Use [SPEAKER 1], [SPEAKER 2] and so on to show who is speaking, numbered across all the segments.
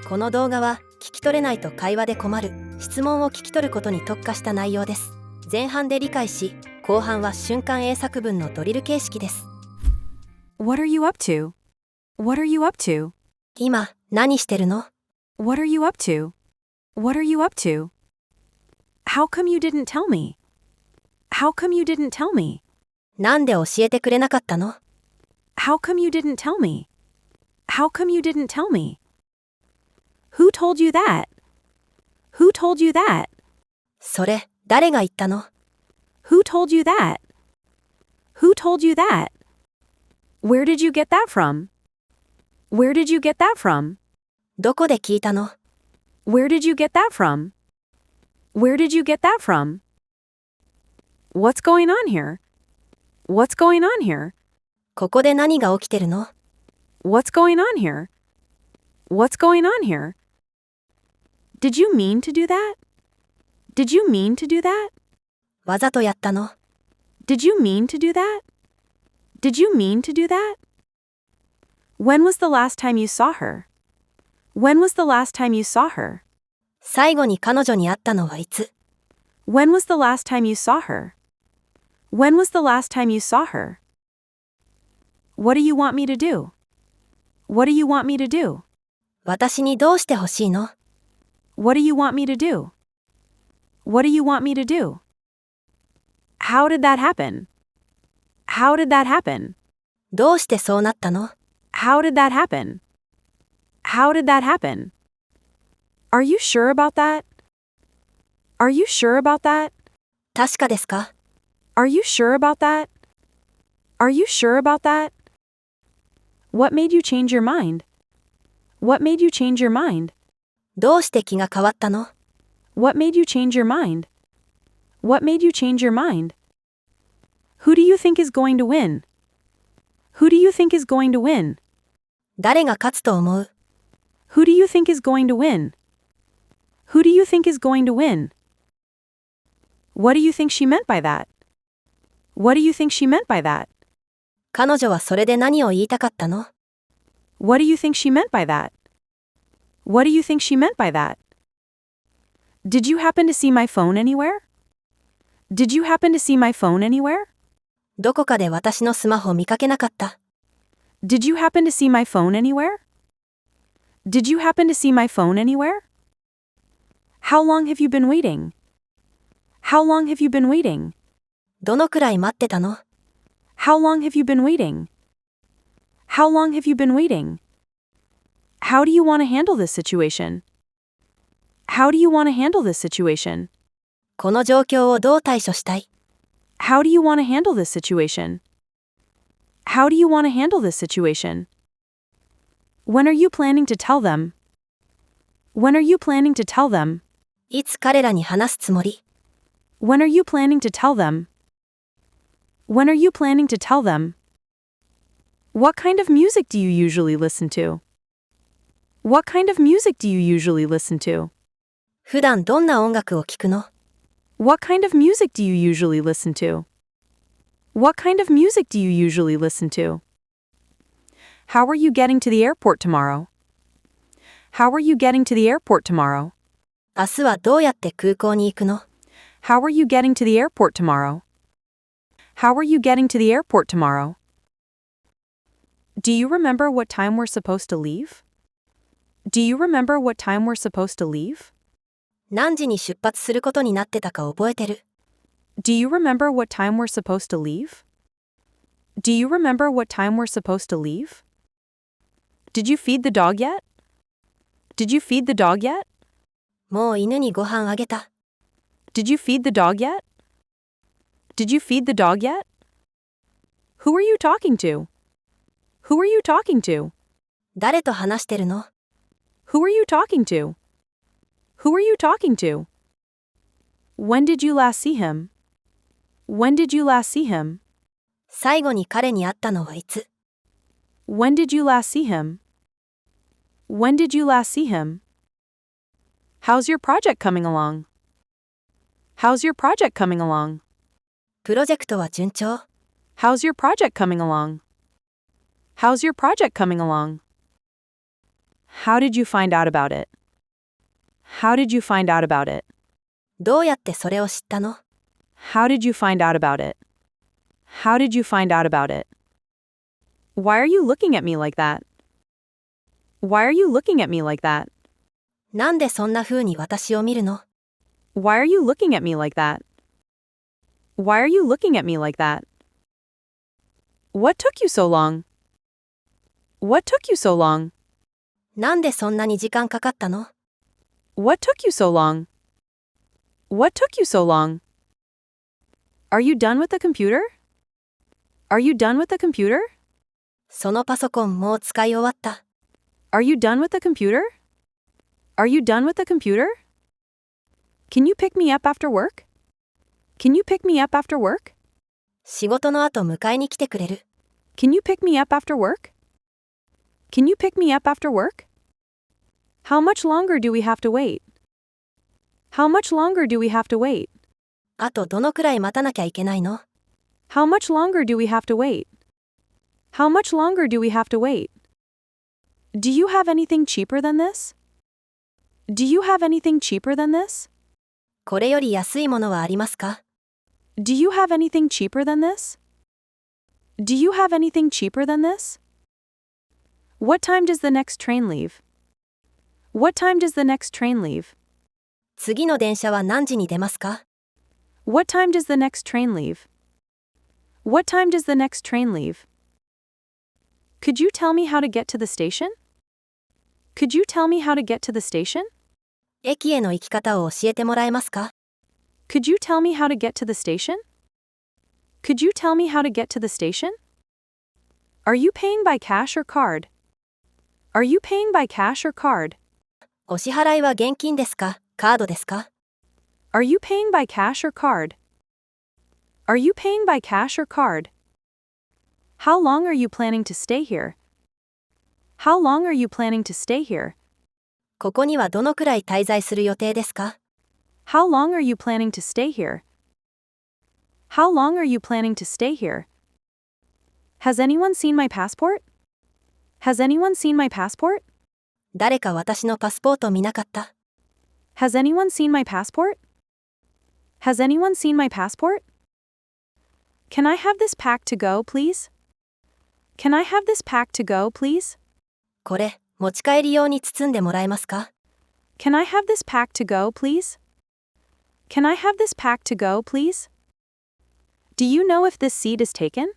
[SPEAKER 1] この動画は聞き取れないと会話で困る質問を聞き取ることに特化した内容です。前半で理解し、後半は瞬間英作文のドリル形式です。
[SPEAKER 2] What are you up to? What are you up to?
[SPEAKER 1] 今何してるの？
[SPEAKER 2] What are you up to? What are you up to? How come you didn't tell me? How come you didn't tell me?
[SPEAKER 1] なんで教えてくれなかったの？
[SPEAKER 2] How come you didn't tell me? How come you didn't tell me? Who told you that? Who told you that?
[SPEAKER 1] それ誰が言ったの？
[SPEAKER 2] Who told you that? Who told you that? Where did you get that from? Where did you get that from?
[SPEAKER 1] どこで聞いたの？
[SPEAKER 2] Where did you get that from? Where did you get that from? What's going on here? What's going on here?
[SPEAKER 1] ここで何が起きてるの？
[SPEAKER 2] What's going on here? What's going on here? Did you mean to do that? Did you mean to do that?
[SPEAKER 1] わざとやったの？
[SPEAKER 2] Did you mean to do that? Did you mean to do that? When was the last time you saw her? When was the last time you saw her?
[SPEAKER 1] 最後に彼女に会ったのはいつ？
[SPEAKER 2] When was the last time you saw her? When was the last time you saw her? What do you want me to do? What do you want me to do?
[SPEAKER 1] 私にどうしてほしいの？
[SPEAKER 2] What do you want me to do? What do you want me to do? How did that happen? How did that happen?
[SPEAKER 1] どうしてそうなったの？
[SPEAKER 2] How did that happen? How did that happen? Are you sure about that? Are you sure about that?
[SPEAKER 1] 確かですか？
[SPEAKER 2] Are you sure about that? Are you sure about that? What made you change your mind? What made you change your mind?
[SPEAKER 1] どうして気が変わったの？
[SPEAKER 2] What made you change your mind? What made you change your mind? Who do you think is going to win? Who do you think is going to win?
[SPEAKER 1] 誰が勝つと思う？
[SPEAKER 2] Who do you think is going to win? Who do you think is going to win? What do you think she meant by that? What do you think she meant by that?
[SPEAKER 1] 彼女はそれで何を言いたかったの？
[SPEAKER 2] What do you think she meant by that? What do you think she meant by that? Did you happen to see my phone anywhere? Did you happen to see my phone anywhere?
[SPEAKER 1] どこかで私のスマホ見かけなかった？
[SPEAKER 2] Did you happen to see my phone anywhere? Did you happen to see my phone anywhere? How long have you been waiting? How long have you been waiting?
[SPEAKER 1] どのくらい待ってたの？
[SPEAKER 2] How long have you been waiting? How long have you been waiting? How do you want to handle this situation? How do you want to handle this situation?
[SPEAKER 1] この状況をどう対処したい？
[SPEAKER 2] How do you want to handle this situation? How do you want to handle this situation? When are you planning to tell them? When are you planning to tell them?
[SPEAKER 1] いつ彼らに話すつもり？
[SPEAKER 2] When are you planning to tell them? When are you planning to tell them? What kind of music do you usually listen to? What kind of music do you usually listen to?
[SPEAKER 1] 普段どんな音楽を聴くの？
[SPEAKER 2] What kind of music do you usually listen to? What kind of music do you usually listen to? How are you getting to the airport tomorrow? How are you getting to the airport tomorrow?
[SPEAKER 1] 明日はどうやって空港に行くの？
[SPEAKER 2] How are you getting to the airport tomorrow? How are you getting to the airport tomorrow? Do you remember what time we're supposed to leave? Do you remember what time we're supposed to leave?
[SPEAKER 1] 何時に出発することになってたか覚えてる？
[SPEAKER 2] Do you remember what time we're supposed to leave? Do you remember what time we're supposed to leave? Did you feed the dog yet? Did you feed the dog yet?
[SPEAKER 1] もう犬にご飯あげた。
[SPEAKER 2] Did you feed the dog yet? Did you feed the dog yet? Who are you talking to? Who are you talking to?
[SPEAKER 1] 誰と話してるの？
[SPEAKER 2] Who are you talking to? Who are you talking to? When did you last see him? When did you last see him?
[SPEAKER 1] 最後に彼に会ったのはいつ？
[SPEAKER 2] When did you last see him? When did you last see him? How's your project coming along? How's your project coming along?
[SPEAKER 1] プロジェクトは順調？
[SPEAKER 2] How's your project coming along? How's your project coming along? How did you find out about it? How did you find out about it?
[SPEAKER 1] どうやってそれを知ったの？
[SPEAKER 2] How did you find out about it? How did you find out about it? Why are you looking at me like that? Why are you looking at me like that?
[SPEAKER 1] なんでそんな風に私を見るの？
[SPEAKER 2] Why are you looking at me like that? Why are you looking at me like that? What took you so long? What took you so long?
[SPEAKER 1] なんでそんなに時間かかったの？
[SPEAKER 2] What took you so long? What took you so long? Are you done with the computer? Are you done with the computer?
[SPEAKER 1] そのパソコンもう使い終わった。
[SPEAKER 2] Are you done with the computer? Are you done with the computer? Can you pick me up after work? Can you pick me up after work?
[SPEAKER 1] 仕事の後迎えに来てくれる。
[SPEAKER 2] Can you pick me up after work? Can you pick me up after work? How much longer do we have to wait? How much longer do we have to wait?
[SPEAKER 1] あとどのくらい待たなきゃいけないの？
[SPEAKER 2] How much longer do we have to wait? How much longer do we have to wait? Do you have anything cheaper than this? Do you have anything cheaper than this?
[SPEAKER 1] これより安いものはありますか？
[SPEAKER 2] Do you have anything cheaper than this? Do you have anything cheaper than this? What time does the next train leave? What time does the next train leave?
[SPEAKER 1] 次の電車は何時に出ますか？
[SPEAKER 2] What time does the next train leave? What time does the next train leave? Could you tell me how to get to the station? Could you tell me how to get to the station?
[SPEAKER 1] 駅への行き方を教えてもらえますか？
[SPEAKER 2] Could you tell me how to get to the station? Could you tell me how to get to the station? Are you paying by cash or card? Are you paying by cash or card?
[SPEAKER 1] お支払いは現金ですか？カードですか？
[SPEAKER 2] Are you paying by cash or card? Are you paying by cash or card? How long are you planning to stay here? How long are you planning to stay here?
[SPEAKER 1] ここにはどのくらい滞在する予定ですか？
[SPEAKER 2] How long are you planning to stay here? How long are you planning to stay here? Has anyone seen my passport? Has anyone seen my passport?
[SPEAKER 1] 誰か私のパスポート見なかった？
[SPEAKER 2] Has anyone seen my passport? Has anyone seen my passport? Can I have this pack to go, please? Can I have this pack to go, please?
[SPEAKER 1] これ、持ち帰り用に包んでもらえますか？
[SPEAKER 2] Can I have this pack to go, please? Can I have this pack to go, please? Do you know if this seat is taken?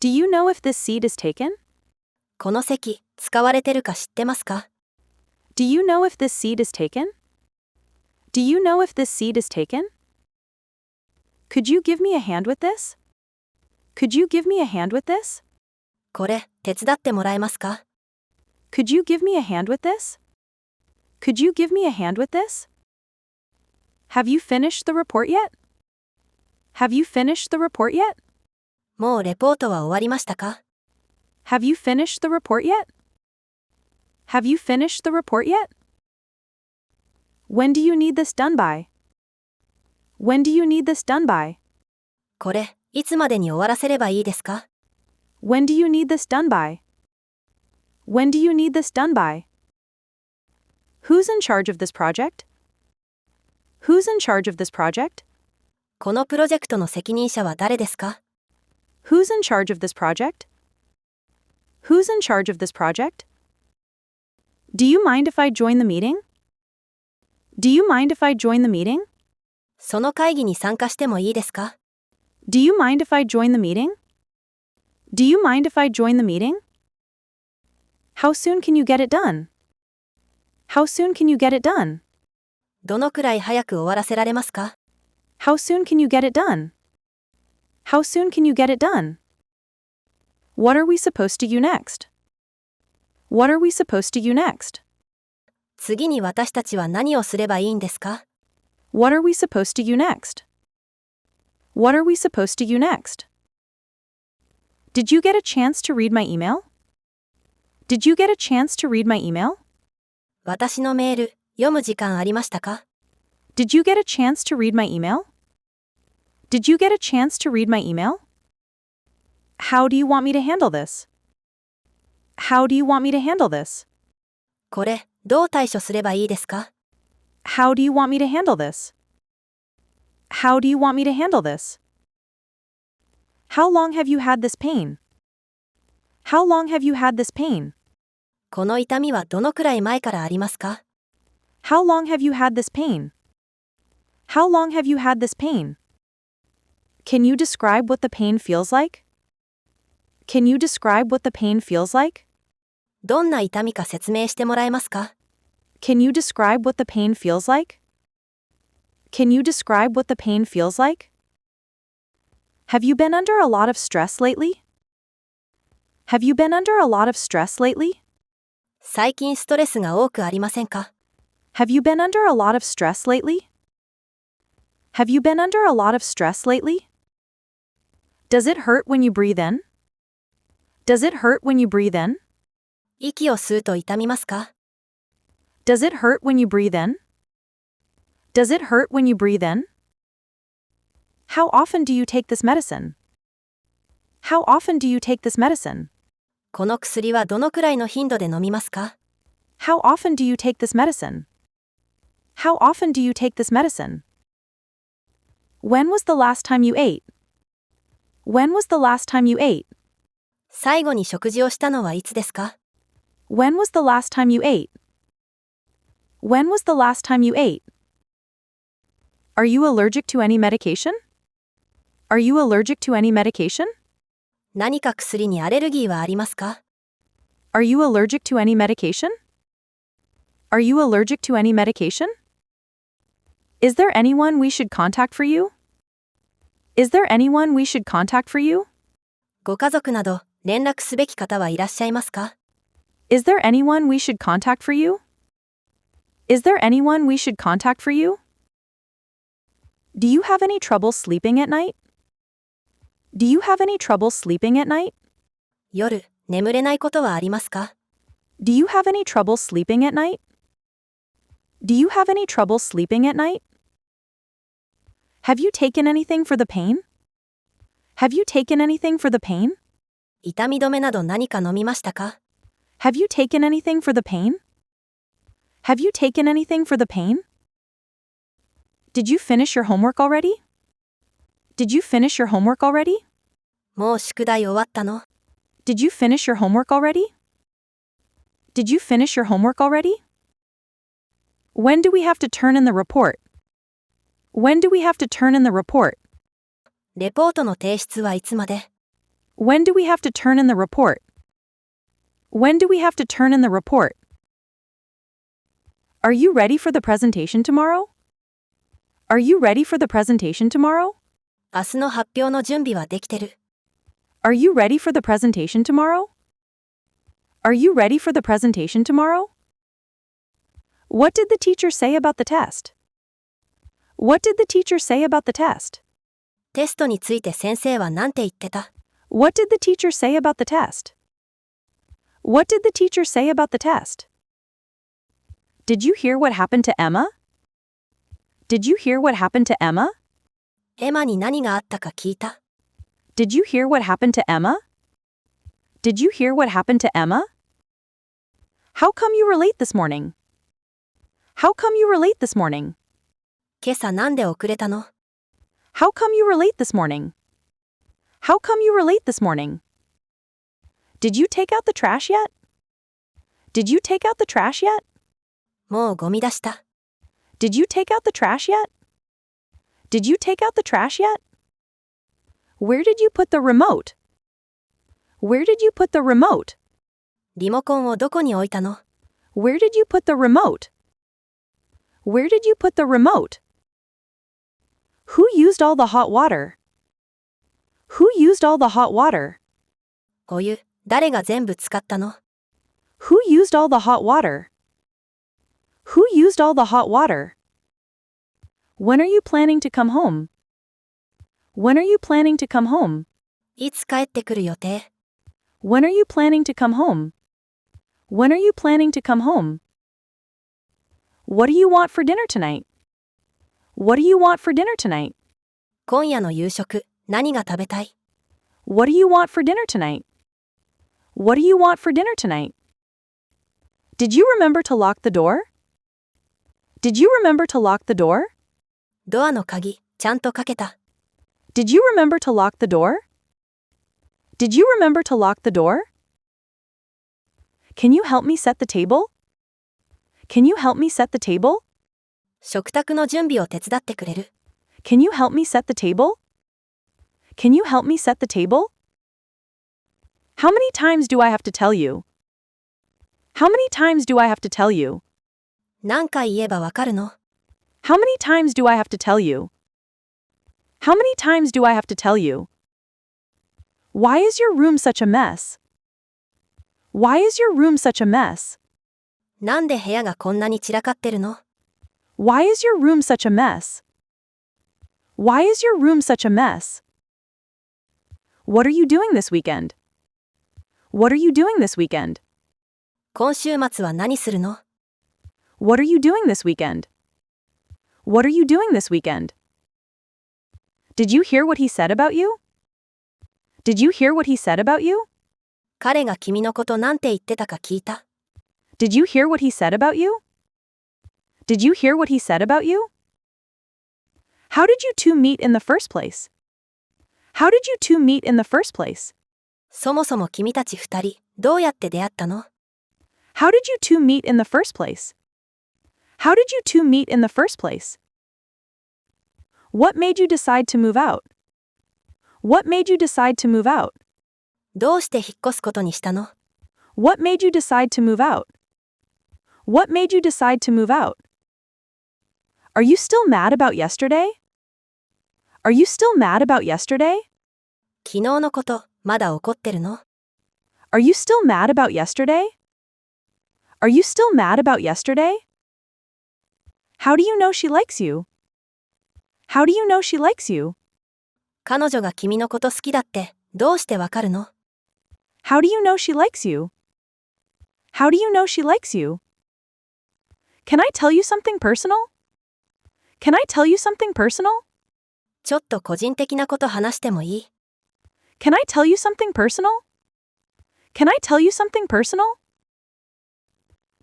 [SPEAKER 2] Do you know if this seat is taken?
[SPEAKER 1] この席、使われてるか知ってますか？
[SPEAKER 2] Do you know if this seat is taken? Do you know if this seat is taken? Could you give me a hand with this? Could you give me a hand with this?
[SPEAKER 1] これ、手伝ってもらえますか？
[SPEAKER 2] Could you give me a hand with this? Could you give me a hand with this? Have you finished the report yet? Have you finished the report yet?
[SPEAKER 1] もうレポートは終わりましたか？
[SPEAKER 2] Have you finished the report yet? Have you finished the report yet? When do you need this done by? When do you need this done by?
[SPEAKER 1] これ、いつまでに終わらせればいいですか？
[SPEAKER 2] When do you need this done by? When do you need this done by? Who's in charge of this project? Who's in charge of this project?
[SPEAKER 1] このプロジェクトの責任者は誰ですか？
[SPEAKER 2] Who's in charge of this project? Who's in charge of this project? Do you mind if I join the meeting? Do you mind if I join the meeting?
[SPEAKER 1] その会議に参加してもいいですか？
[SPEAKER 2] Do you mind if I join the meeting? Do you mind if I join the meeting? How soon can you get it done? How soon can you get it done?
[SPEAKER 1] どのくらい早く終わらせられますか？
[SPEAKER 2] How soon can you get it done? How soon can you get it done? What are we supposed to do next? What are we supposed to do next?
[SPEAKER 1] 次に私たちは何をすればいいんですか？
[SPEAKER 2] What are we supposed to do next? What are we supposed to do next? Did you get a chance to read my email? Did you get a chance to read my email?
[SPEAKER 1] 私のメール、読む時間ありましたか？
[SPEAKER 2] Did you get a chance to read my email? Did you get a chance to read my email? How do you want me to handle this? How do you want me to handle this?
[SPEAKER 1] これ、どう対処すればいいですか？
[SPEAKER 2] How do you want me to handle this? How do you want me to handle this? How long have you had this pain? How long have you had this pain?
[SPEAKER 1] この痛みはどのくらい前からありますか？
[SPEAKER 2] How long have you had this pain? How long have you had this pain? Can you describe what the pain feels like? Can you describe what the pain feels like?
[SPEAKER 1] どんな痛みか説明してもらえますか？
[SPEAKER 2] Can you describe what the pain feels like? Can you describe what the pain feels like? Have you been under a lot of stress lately? Have you been under a lot of stress lately?
[SPEAKER 1] 最近ストレスが多くありませんか？
[SPEAKER 2] Have you been under a lot of stress lately? Have you been under a lot of stress lately? Does it hurt when you breathe in? Does it hurt when you breathe in?
[SPEAKER 1] 息を吸うと痛みますか？
[SPEAKER 2] Does it hurt when you breathe in? Does it hurt when you breathe in? How often do you take this medicine? How often do you take this medicine?
[SPEAKER 1] この薬はどのくらいの頻度で飲みますか？
[SPEAKER 2] How often do you take this medicine? How often do you take this medicine? When was the last time you ate? When was the last time you ate?
[SPEAKER 1] 最後に食事をしたのはいつですか？
[SPEAKER 2] When was the last time you ate? When was the last time you ate? Are you allergic to any medication? Are you allergic to any medication?
[SPEAKER 1] 何か薬にアレルギーはありますか？
[SPEAKER 2] Are you allergic to any medication? Are you allergic to any medication? Is there anyone we should contact for you? Is there anyone we should contact for you?
[SPEAKER 1] ご家族など連絡すべき方はいらっしゃいますか？
[SPEAKER 2] Is there anyone we should contact for you? Is there anyone we should contact for you? Do you have any trouble sleeping at night? Do you have any trouble sleeping at night?
[SPEAKER 1] 夜、眠れないことはありますか？
[SPEAKER 2] Do you have any trouble sleeping at night? Do you have any trouble sleeping at night? Have you taken anything for the pain? Have you taken anything for the pain?
[SPEAKER 1] 痛み止めなど何か飲みましたか？
[SPEAKER 2] Have you taken anything for the pain? Have you taken anything for the pain? Did you finish your homework already? Did you finish your homework already?
[SPEAKER 1] もう宿題終わったの？
[SPEAKER 2] Did you finish your homework already? Did you finish your homework already? When do we have to turn in the report? When do we have to turn in the report?
[SPEAKER 1] レポートの提出はいつまで？
[SPEAKER 2] When do we have to turn in the report? When do we have to turn in the report? Are you ready for the presentation tomorrow? Are you ready for the presentation tomorrow?
[SPEAKER 1] 明日の発表の準備はできてる。
[SPEAKER 2] Are you ready for the presentation tomorrow? Are you ready for the presentation tomorrow? What did the teacher say about the test? What did the teacher say about the test?
[SPEAKER 1] テストについて先生は何て言ってた？
[SPEAKER 2] What did the teacher say about the test? What did the teacher say about the test? Did you hear what happened to Emma? Did you hear what happened to Emma?
[SPEAKER 1] エマに何があったか聞いた？
[SPEAKER 2] Did you hear what happened to Emma? Did you hear what happened to Emma? How come you were late this morning? How come you were late this morning?
[SPEAKER 1] 今朝なんで遅れたの？
[SPEAKER 2] How come you were late this morning? How come you were late this morning? Did you take out the trash yet? Did you take out the trash yet?
[SPEAKER 1] もうゴミ出した。
[SPEAKER 2] Did you take out the trash yet? Did you take out the trash yet? Where did you put the remote? Where did you put the remote?
[SPEAKER 1] リモコンをどこに置いたの？
[SPEAKER 2] Where did you put the remote? Where did you put the remote? Who used all the hot water? Who used all the hot water?
[SPEAKER 1] お湯、誰が全部使ったの？
[SPEAKER 2] Who used all the hot water? Who used all the hot water? When are you planning to come home? When are you planning to come home?
[SPEAKER 1] いつ帰ってくる予定？
[SPEAKER 2] When are you planning to come home? When are you planning to come home? What do you want for dinner tonight? What do you want for dinner tonight?
[SPEAKER 1] 今夜の夕食、何が食べたい？
[SPEAKER 2] What do you want for dinner tonight? What do you want for dinner tonight? Did you remember to lock the door? Did you remember to lock the door?
[SPEAKER 1] ドアの鍵、ちゃんとかけた。
[SPEAKER 2] Did you remember to lock the door? Did you remember to lock the door? Can you help me set the table? Can you help me set the table?
[SPEAKER 1] 食卓の準備を手伝ってくれる。
[SPEAKER 2] Can you help me set the table? Can you help me set the table? How many times do I have to tell you? How many times do I have to tell you?
[SPEAKER 1] 何回言えばわかるの？
[SPEAKER 2] How many times do I have to tell you? How many times do I have to tell you? Why is your room such a mess? Why is your room such a mess?
[SPEAKER 1] なんで部屋がこんなに散らかってるの？
[SPEAKER 2] Why is your room such a mess? Why is your room such a mess? What are you doing this weekend? What are you doing this weekend?
[SPEAKER 1] 今週末は何するの？
[SPEAKER 2] What are you doing this weekend? What are you doing this weekend? Did you hear what he said about you? Did you hear what he said about you?
[SPEAKER 1] 彼が君のことなんて言ってたか聞いた？
[SPEAKER 2] Did you hear what he said about you? Did you hear what he said about you? How did you two meet in the first place? How did you two meet in the first place?
[SPEAKER 1] そもそも君たち二人、どうやって出会ったの？
[SPEAKER 2] How did you two meet in the first place? How did you two meet in the first place? What made you decide to move out? What made you decide to move out?
[SPEAKER 1] どうして引っ越すことにしたの？
[SPEAKER 2] What made you decide to move out? What made you decide to move out? Are you still mad about yesterday? Are you still mad about yesterday?
[SPEAKER 1] 昨日のこと、まだ怒ってるの？
[SPEAKER 2] Are you still mad about yesterday? Are you still mad about yesterday? How do you know she likes you? How do you know she likes you?
[SPEAKER 1] 彼女が君のこと好きだって、どうしてわかるの？
[SPEAKER 2] How do you know she likes you? How do you know she likes you? Can I tell you something personal? Can I tell you something personal?
[SPEAKER 1] ちょっと個人的なこと話してもいい？
[SPEAKER 2] Can I tell you something personal? Can I tell you something personal?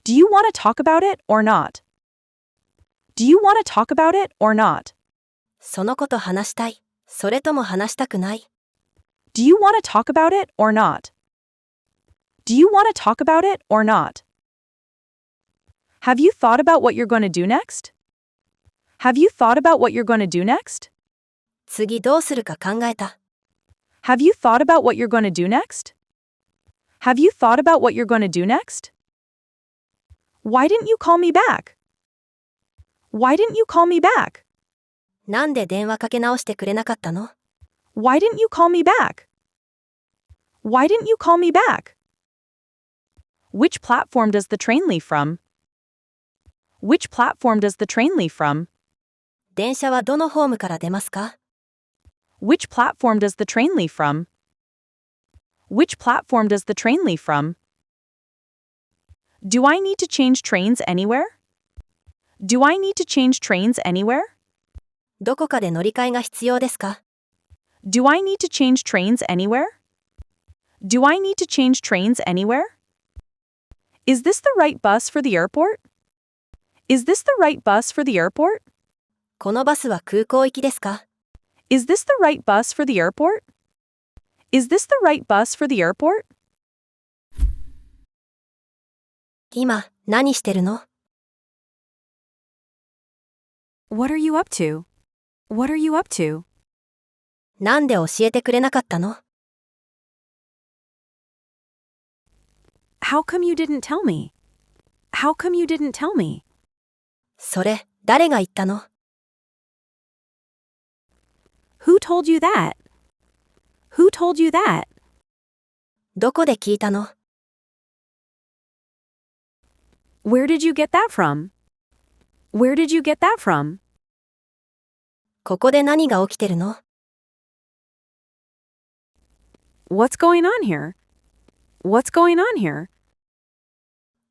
[SPEAKER 2] Do you want to talk about it or not? Do you want to talk about it or not?
[SPEAKER 1] そのこと話したい。それとも話したくない？
[SPEAKER 2] Do you want to talk about it or not? Do you want to talk about it or not? Have you thought about what you're going to do next? Have you thought about what you're going to do next?
[SPEAKER 1] 次どうするか考えた。
[SPEAKER 2] Have you thought about what you're going to do next? Have you thought about what you're going to do next? Why didn't you call me back? Why didn't you call me back?
[SPEAKER 1] なんで電話かけ直してくれなかったの？
[SPEAKER 2] Why didn't you call me back? Why didn't you call me back? Which platform does the train leave from? Which platform does the train leave from?
[SPEAKER 1] 電車はどのホームから出ますか？
[SPEAKER 2] Which platform does the train leave from? Which platform does the train leave from? Do I need to change trains anywhere? Do I need to change trains anywhere?
[SPEAKER 1] どこかで乗り換えが必要ですか？
[SPEAKER 2] Do I need to change trains anywhere? Do I need to change trains anywhere? Is this the right bus for the airport? Is this the right bus for the airport?
[SPEAKER 1] このバスは空港行きですか？
[SPEAKER 2] Is this the right bus for the airport? Is this the right bus for the airport?
[SPEAKER 1] 今、何してるの？
[SPEAKER 2] What are you up to? What are you up to?
[SPEAKER 1] なんで教えてくれなかったの？
[SPEAKER 2] How come you didn't tell me? How come you didn't tell me?
[SPEAKER 1] それ、誰が言ったの？
[SPEAKER 2] Who told you that? Who told you that?
[SPEAKER 1] どこで聞いたの？
[SPEAKER 2] Where did you get that from? Where did you get that from?
[SPEAKER 1] ここで何が起きてるの？
[SPEAKER 2] What's going on here? What's going on here?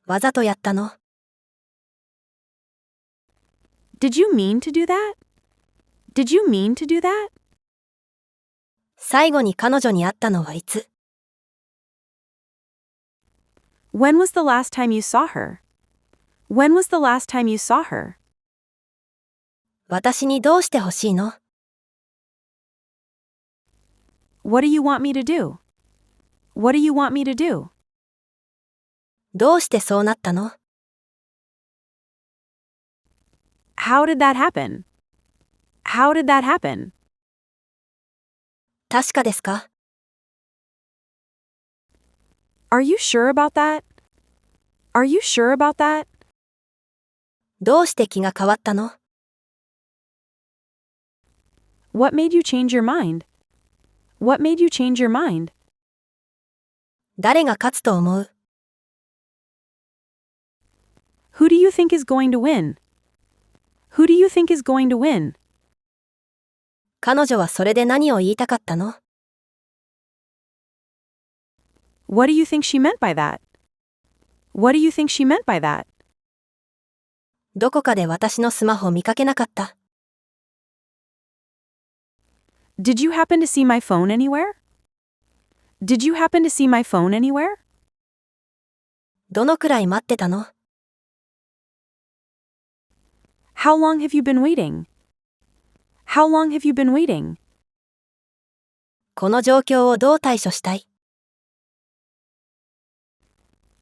[SPEAKER 1] わざとやったの？
[SPEAKER 2] Did you mean to do that? Did you mean to do that?
[SPEAKER 1] 最後に彼女に会ったのはいつ？
[SPEAKER 2] When was the last time you saw her? When was the last time you saw her?
[SPEAKER 1] 私にどうしてほしいの？
[SPEAKER 2] What do you want me to do? What do you want me to do?
[SPEAKER 1] どうしてそうなったの？
[SPEAKER 2] How did that happen? How did that happen?
[SPEAKER 1] 確かですか？
[SPEAKER 2] Are you sure about that? Are you sure about that?
[SPEAKER 1] どうして気が変わったの？
[SPEAKER 2] What made you change your mind? What made you change your mind?
[SPEAKER 1] 誰が勝つと思う？
[SPEAKER 2] Who do you think is going to win? Who do you think is going to win?
[SPEAKER 1] 彼女はそれで何を言いたかったの？
[SPEAKER 2] What do you think she meant by that? What do you think she meant by that?
[SPEAKER 1] どこかで私のスマホ見かけなかった？
[SPEAKER 2] Did you happen to see my phone anywhere? Did you happen to see my phone anywhere?
[SPEAKER 1] どのくらい待ってたの？
[SPEAKER 2] How long have you been waiting? How long have you been waiting?
[SPEAKER 1] この状況をどう対処したい？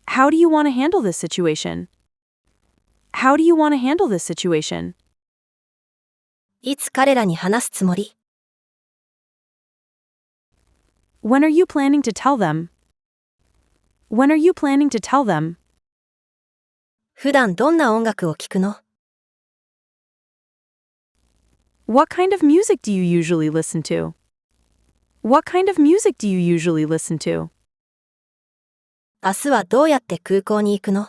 [SPEAKER 2] How do you want to handle this situation? How do you want to handle this situation?
[SPEAKER 1] いつ彼らに話すつもり？
[SPEAKER 2] When are you planning to tell them? When are you planning to tell them?
[SPEAKER 1] 普段どんな音楽を聴くの？
[SPEAKER 2] What kind of music do you usually listen to? What kind of music do you usually listen to?
[SPEAKER 1] 明日はどうやって空港に行くの？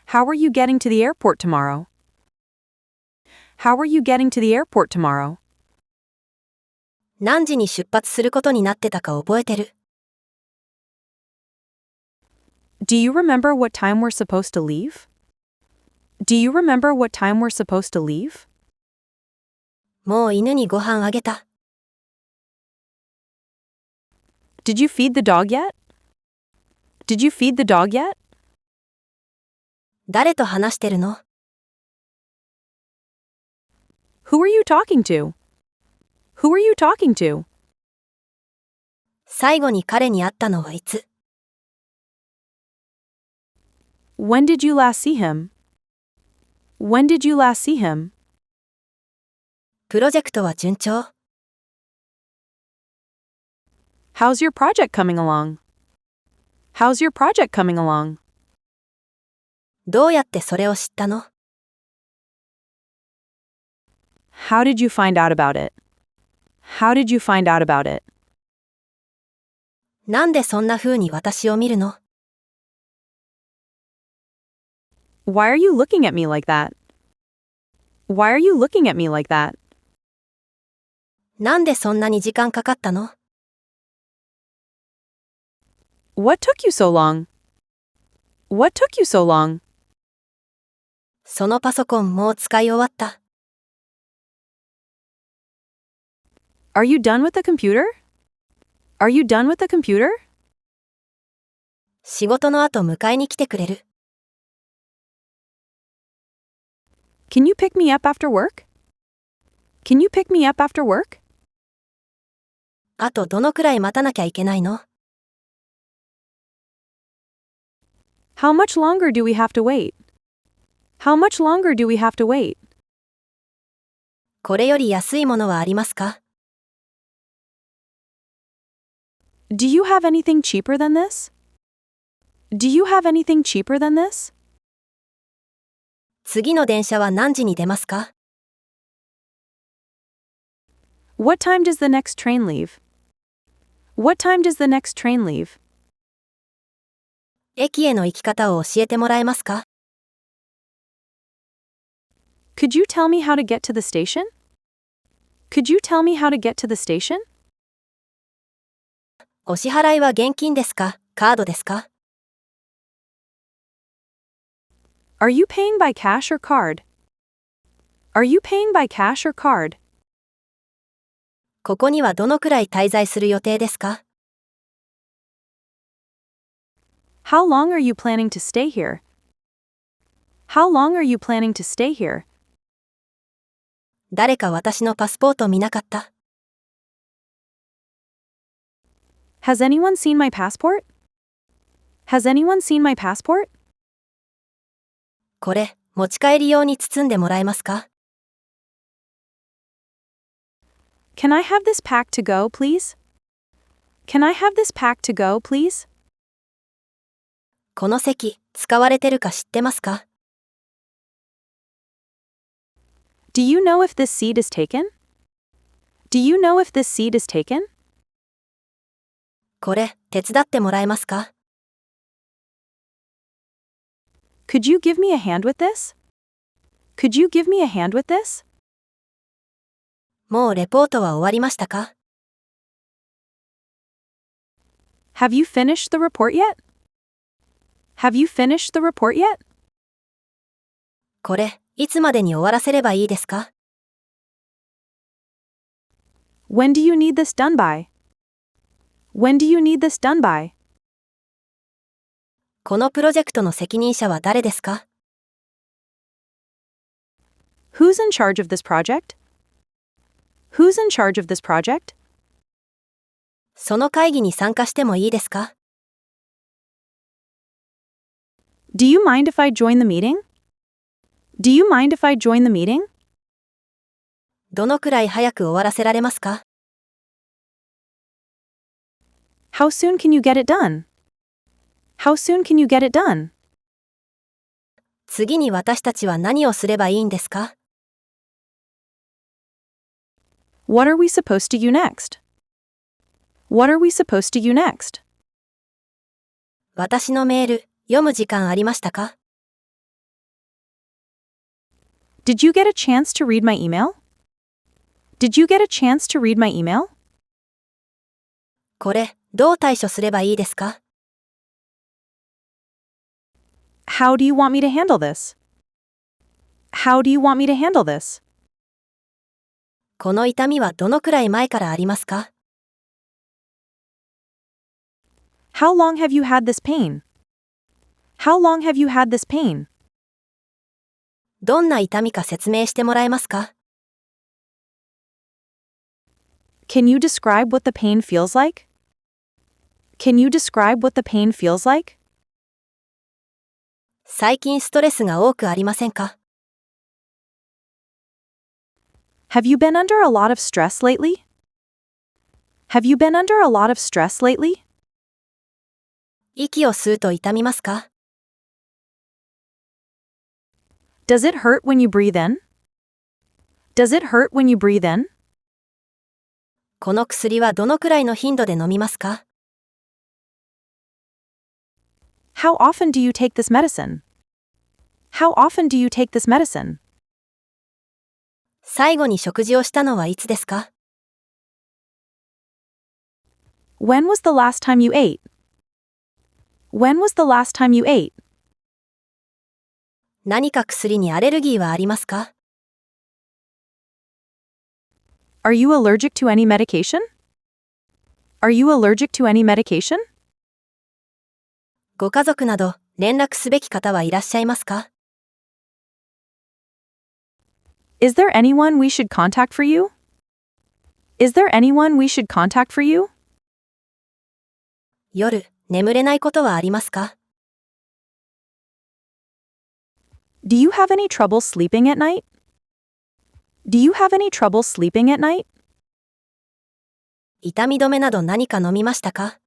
[SPEAKER 2] How are you getting to the airport tomorrow? How are you getting to the airport tomorrow?
[SPEAKER 1] 何時に出発することになってたか覚えてる？
[SPEAKER 2] Do you remember what time we're supposed to leave? Do you remember what time we're supposed to leave?
[SPEAKER 1] もう犬にご飯あげた。
[SPEAKER 2] Did you feed the dog yet? Did you feed the dog yet?
[SPEAKER 1] 誰と話してるの？
[SPEAKER 2] Who are you talking to? Who are you talking to?
[SPEAKER 1] 最後に彼に会ったのはいつ？
[SPEAKER 2] When did you last see him? When did you last see him?
[SPEAKER 1] プロジェクトは順調？
[SPEAKER 2] How's your project coming along? How's your project coming along?
[SPEAKER 1] どうやってそれを知ったの？
[SPEAKER 2] How did you find out about it? How did you find out about it?
[SPEAKER 1] なんでそんな風に私を見るの？
[SPEAKER 2] Why are you looking at me like that? Why are you looking at me like that?
[SPEAKER 1] なんでそんなに時間かかったの？
[SPEAKER 2] What took you so long? What took you so long?
[SPEAKER 1] そのパソコンもう使い終わった。
[SPEAKER 2] Are you done with the computer? Are you done with the computer?
[SPEAKER 1] 仕事の後迎えに来てくれる？
[SPEAKER 2] Can you pick me up after work? Can you pick me up after work?
[SPEAKER 1] あとどのくらい待たなきゃいけないの？
[SPEAKER 2] How much longer do we have to wait? How much longer do we have to wait?
[SPEAKER 1] これより安いものはありますか？
[SPEAKER 2] Do you have anything cheaper than this? Do you have anything cheaper than this?
[SPEAKER 1] 次の電車は何時に出ますか？
[SPEAKER 2] What time does the next train leave? What time does the next train leave?
[SPEAKER 1] 駅への行き方を教えてもらえますか？
[SPEAKER 2] Could you tell me how to get to the station? Could you tell me how to get to the station?
[SPEAKER 1] お支払いは現金ですか？カードですか？
[SPEAKER 2] Are you paying by cash or card? Are you paying by cash or card?
[SPEAKER 1] ここにはどのくらい滞在する予定ですか？
[SPEAKER 2] How long are you planning to stay here? How long are you planning to stay here?
[SPEAKER 1] 誰か私のパスポート見なかった？
[SPEAKER 2] Has anyone seen my passport? Has anyone seen my passport?
[SPEAKER 1] これ、持ち帰り用に包んでもらえますか？
[SPEAKER 2] Can I have this pack to go, please? Can I have this pack to go, please?
[SPEAKER 1] この席、使われてるか知ってますか？
[SPEAKER 2] Do you know if this seat is taken? Do you know if this seat is taken?
[SPEAKER 1] これ、手伝ってもらえますか？
[SPEAKER 2] Could you give me a hand with this? Could you give me a hand with this?
[SPEAKER 1] もうレポートは終わりましたか？
[SPEAKER 2] Have you finished the report yet? Have you finished the report yet?
[SPEAKER 1] これ、いつまでに終わらせればいいですか？
[SPEAKER 2] When do you need this done by? When do you need this done by?
[SPEAKER 1] このプロジェクトの責任者は誰ですか？
[SPEAKER 2] Who's in charge of this project? Who's in charge of this project?
[SPEAKER 1] その会議に参加してもいいですか？
[SPEAKER 2] Do you mind if I join the meeting? Do you mind if I join the meeting?
[SPEAKER 1] どのくらい早く終わらせられますか？
[SPEAKER 2] How soon can you get it done? How soon can you get it done?
[SPEAKER 1] 次に私たちは何をすればいいんですか？
[SPEAKER 2] What are we supposed to do next? What are we supposed to do next?
[SPEAKER 1] 私のメール、読む時間ありましたか？
[SPEAKER 2] Did you get a chance to read my email? Did you get a chance to read my email?
[SPEAKER 1] これ、どう対処すればいいですか？
[SPEAKER 2] How do you want me to handle this? How do you want me to handle this?
[SPEAKER 1] この痛みはどのくらい前からありますか？
[SPEAKER 2] How long have you had this pain? How long have you had this pain?
[SPEAKER 1] どんな痛みか説明してもらえますか？
[SPEAKER 2] Can you describe what the pain feels like? Can you describe what the pain feels like?
[SPEAKER 1] 最近ストレスが多くありませんか？
[SPEAKER 2] Have you been under a lot of stress lately? Have you been under a lot of stress lately?
[SPEAKER 1] 息を吸うと痛みますか？
[SPEAKER 2] Does it hurt when you breathe in? Does it hurt when you breathe in?
[SPEAKER 1] この薬はどのくらいの頻度で飲みますか？
[SPEAKER 2] How often do you take this medicine? How often do you take this medicine?
[SPEAKER 1] 最後に食事をしたのはいつですか？
[SPEAKER 2] When was the last time you ate? When was the last time you ate?
[SPEAKER 1] 何か薬にアレルギーはありますか？
[SPEAKER 2] Are you allergic to any medication? Are you allergic to any medication?
[SPEAKER 1] ご家族など連絡すべき方はいらっしゃいますか？
[SPEAKER 2] Is there anyone we should contact for you? Is there anyone we should contact for you?
[SPEAKER 1] 夜、眠れないことはありますか？
[SPEAKER 2] Do you have any trouble sleeping at night? Do you have any trouble sleeping at night?
[SPEAKER 1] 痛み止めなど何か飲みましたか？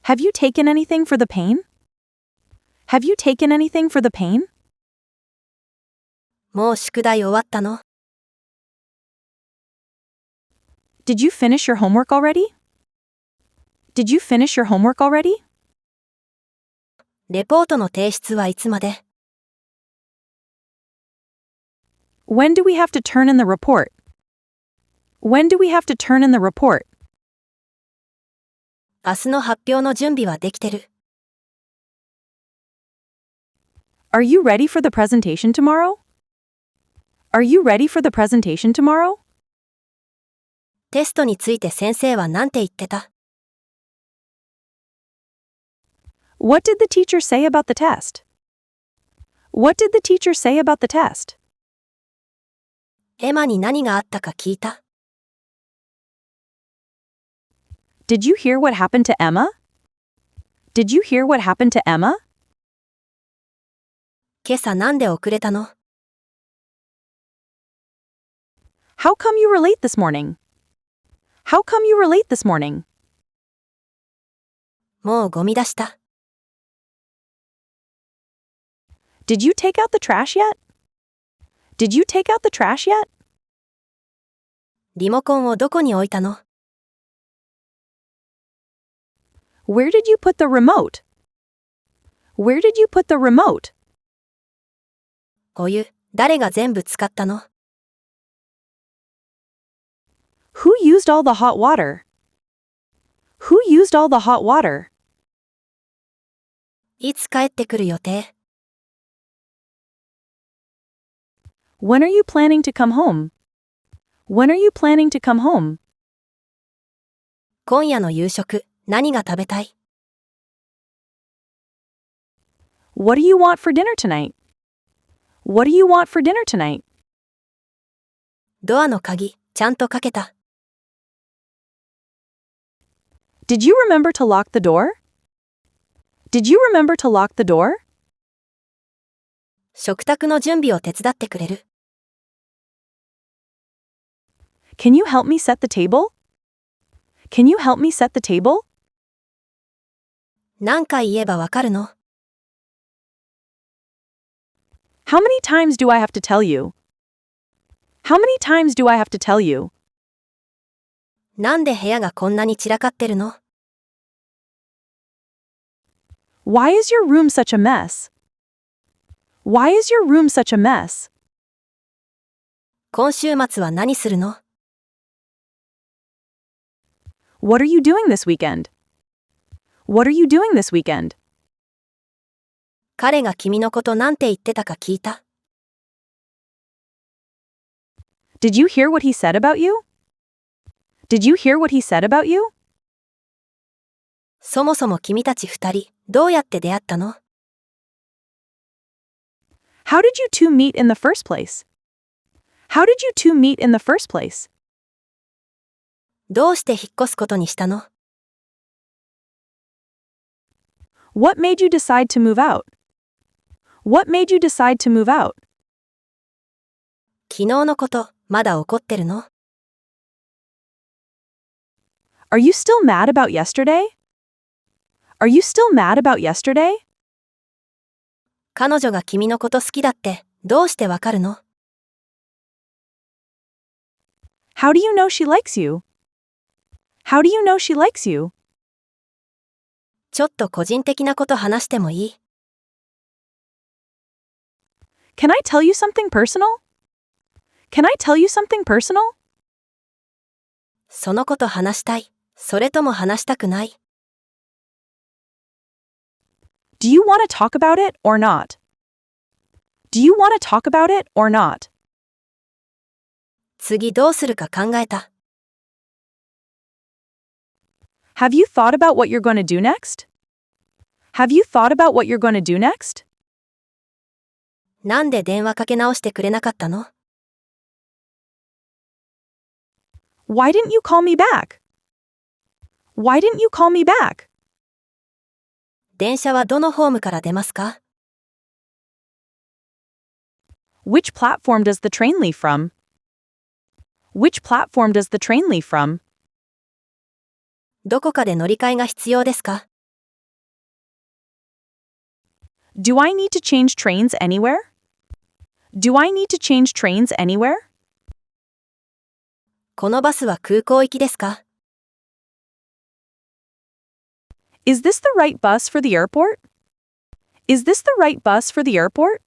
[SPEAKER 2] Have you taken anything for the pain? Have you taken anything for the pain?
[SPEAKER 1] もう宿題終わったの？
[SPEAKER 2] Did you finish your homework already? Did you finish your homework already?
[SPEAKER 1] レポートの提出はいつまで？
[SPEAKER 2] When do we have to turn in the report? When do we have to turn in the report?
[SPEAKER 1] 明日の発表の準備はできてる。
[SPEAKER 2] Are you ready for the presentation tomorrow? Are you ready for the presentation tomorrow?
[SPEAKER 1] テストについて先生は何て言ってた？
[SPEAKER 2] What did the teacher say about the test? What did the teacher say about the test?
[SPEAKER 1] エマに何があったか聞いた？
[SPEAKER 2] Did you hear what happened to Emma? Did you hear what happened to Emma?
[SPEAKER 1] 今朝なんで遅れたの？
[SPEAKER 2] How come you were late this morning? How come you were late this morning?
[SPEAKER 1] もうゴミ出した？
[SPEAKER 2] Did you take out the trash yet? Did you take out the trash yet?
[SPEAKER 1] リモコンをどこに置いたの？
[SPEAKER 2] Where did you put the remote? Where did you put the remote?
[SPEAKER 1] お湯、誰が全部使ったの？
[SPEAKER 2] Who used all the hot water? Who used all the hot water?
[SPEAKER 1] いつ帰ってくる予定？
[SPEAKER 2] When are you planning to come home? When are you planning to come home?
[SPEAKER 1] 今夜の夕食、何が食べたい？
[SPEAKER 2] What do you want for dinner tonight? What do you want for dinner tonight?
[SPEAKER 1] ドアの鍵、ちゃんとかけた？
[SPEAKER 2] Did you remember to lock the door? Did you remember to lock the door?
[SPEAKER 1] 食卓の準備を手伝ってくれる？
[SPEAKER 2] Can you help me set the table? Can you help me set the table?
[SPEAKER 1] 何回言えばわかるの？
[SPEAKER 2] How many times do I have to tell you? How many times do I have to tell you?
[SPEAKER 1] なんで部屋がこんなに散らかってるの？
[SPEAKER 2] Why is your room such a mess? Why is your room such a mess?
[SPEAKER 1] 今週末は何するの？
[SPEAKER 2] What are you doing this weekend? What are you doing this weekend?
[SPEAKER 1] 彼が君のことなんて言ってたか聞いた？
[SPEAKER 2] Did you hear what he said about you? Did you hear what he said about you?
[SPEAKER 1] そもそも君たち二人、どうやって出会ったの？
[SPEAKER 2] How did you two meet in the first place? How did you two meet in the first place?
[SPEAKER 1] どうして引っ越すことにしたの？
[SPEAKER 2] What made you decide to move out? What made you decide to move out?
[SPEAKER 1] 昨日のこと、まだ怒ってるの？
[SPEAKER 2] Are you still mad about yesterday? Are you still mad about yesterday?
[SPEAKER 1] 彼女が君のこと好きだって、どうしてわかるの？
[SPEAKER 2] How do you know she likes you? How do you know she likes you?
[SPEAKER 1] ちょっと個人的なこと話してもいい？
[SPEAKER 2] Can I tell you something personal? Can I tell you something personal?
[SPEAKER 1] そのこと話したい。それとも話したくない？
[SPEAKER 2] Do you want to talk about it or not? Do you want to talk about it or not?
[SPEAKER 1] 次どうするか考えた？
[SPEAKER 2] Have you thought about what you're going to do next? Have you thought about what you're going to do next?
[SPEAKER 1] なんで電話かけ直してくれなかったの？
[SPEAKER 2] Why didn't you call me back? Why didn't you call me back?
[SPEAKER 1] 電車はどのホームから出ますか？
[SPEAKER 2] Which platform does the train leave from? Which platform does the train leave from?
[SPEAKER 1] どこかで乗り換えが必要ですか？
[SPEAKER 2] Do I need to change trains anywhere? Do I need to change trains anywhere?
[SPEAKER 1] このバスは空港行きですか？
[SPEAKER 2] Is this the right bus for the airport? Is this the right bus for the airport?